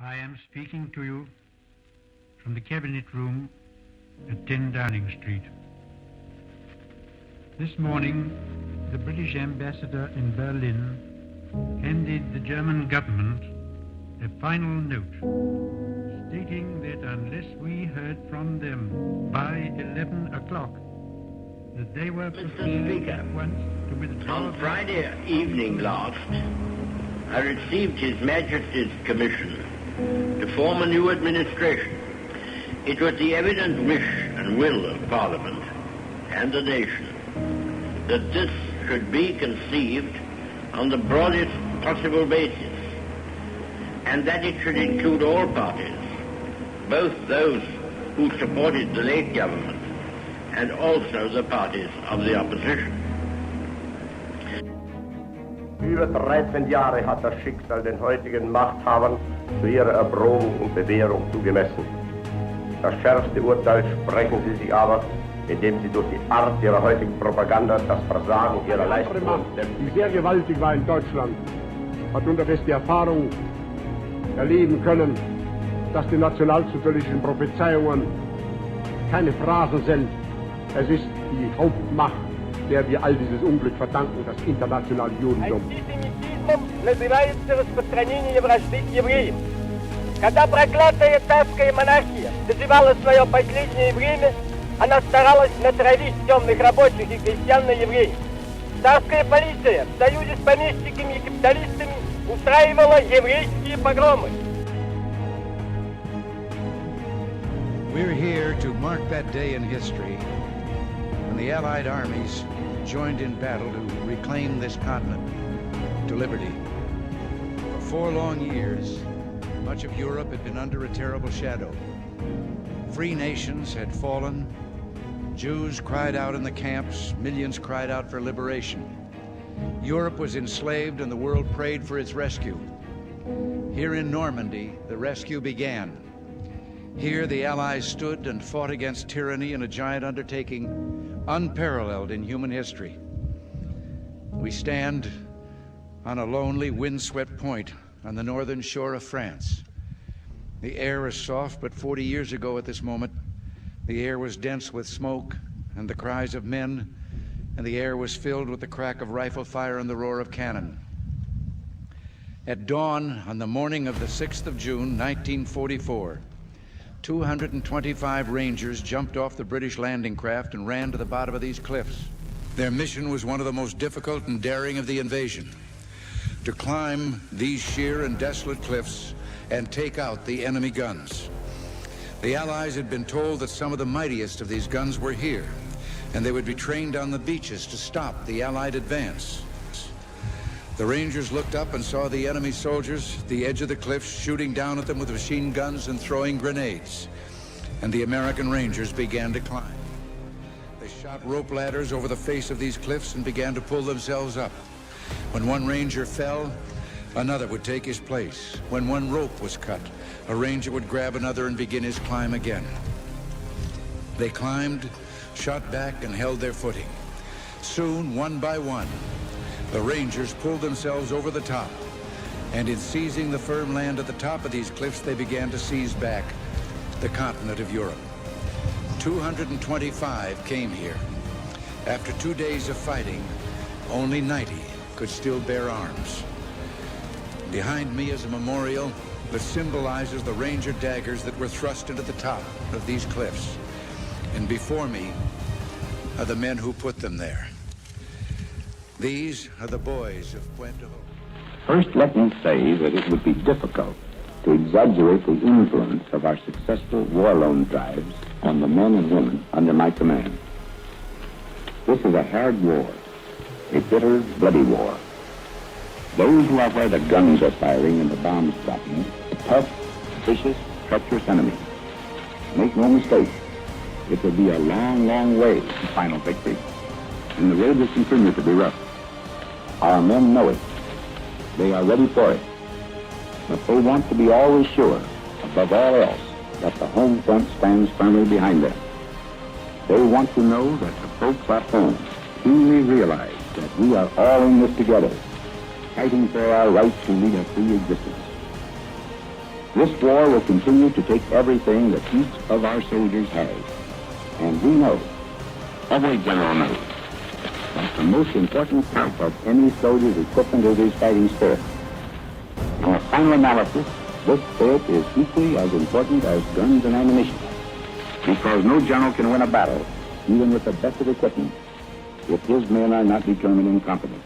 I am speaking to you from the Cabinet Room at 10 Downing Street. This morning, the British ambassador in Berlin handed the German government a final note stating that unless we heard from them by 11 o'clock, that they were prepared at once to withdraw. On Friday evening last, I received His Majesty's commission to form a new administration. It was the evident wish and will of Parliament and the nation that this should be conceived on the broadest possible basis, and that it should include all parties, both those who supported the late government and also the parties of the opposition. Über 13 Jahre hat das Schicksal den heutigen Machthabern zu ihrer Erprobung und Bewährung zugemessen. Das schärfste Urteil sprechen sie sich aber, indem sie durch die Art ihrer heutigen Propaganda das Versagen ihrer Leistungen... Die sehr gewaltig war in Deutschland, hat unterdessen die Erfahrung erleben können, dass die nationalsozialistischen Prophezeiungen keine Phrasen sind. Es ist die Hauptmacht, der wir all dieses Unglück verdanken, das internationale Judentum. Антисемитизмом называется распространение вражды к евреям. Когда проклятая царская монархия доживала свое последнее время, она старалась натравить темных рабочих и крестьян на евреев. Царская полиция в союзе с помещиками и капиталистами устраивала еврейские погромы. We're here to mark that day in history when the Allied armies joined in battle to reclaim this continent to liberty. For 4 long years, much of Europe had been under a terrible shadow. Free nations had fallen. Jews cried out in the camps. Millions cried out for liberation. Europe was enslaved and the world prayed for its rescue. Here in Normandy, the rescue began. Here the Allies stood and fought against tyranny in a giant undertaking unparalleled in human history. We stand on a lonely, windswept point on the northern shore of France. The air is soft, but 40 years ago at this moment, the air was dense with smoke and the cries of men, and the air was filled with the crack of rifle fire and the roar of cannon. At dawn on the morning of the 6th of June, 1944, 225 Rangers jumped off the British landing craft and ran to the bottom of these cliffs. Their mission was one of the most difficult and daring of the invasion: to climb these sheer and desolate cliffs and take out the enemy guns. The Allies had been told that some of the mightiest of these guns were here, and they would be trained on the beaches to stop the Allied advance. The Rangers looked up and saw the enemy soldiers at the edge of the cliffs shooting down at them with machine guns and throwing grenades. And the American Rangers began to climb. They shot rope ladders over the face of these cliffs and began to pull themselves up. When one Ranger fell, another would take his place. When one rope was cut, a Ranger would grab another and begin his climb again. They climbed, shot back, and held their footing. Soon, one by one, the Rangers pulled themselves over the top, and in seizing the firm land at the top of these cliffs, they began to seize back the continent of Europe. 225 came here. After 2 days of fighting, only 90 could still bear arms. Behind me is a memorial that symbolizes the Ranger daggers that were thrust into the top of these cliffs. And before me are the men who put them there. These are the boys of Puente. First, let me say that it would be difficult to exaggerate the influence of our successful war loan drives on the men and women under my command. This is a hard war, a bitter, bloody war. Those who are where the guns are firing and the bombs dropping, a tough, vicious, treacherous enemy. Make no mistake, it will be a long, long way to final victory, and the road will continue to be rough. Our men know it. They are ready for it. But they want to be always sure, above all else, that the home front stands firmly behind them. They want to know that the folks at home truly realize that we are all in this together, fighting for our right to lead a free existence. This war will continue to take everything that each of our soldiers has. And we know, every general knows, that the most important part of any soldier's equipment is his fighting spirit. In a final analysis, this spirit is equally as important as guns and ammunition, because no general can win a battle, even with the best of equipment, if his men are not determined and competent.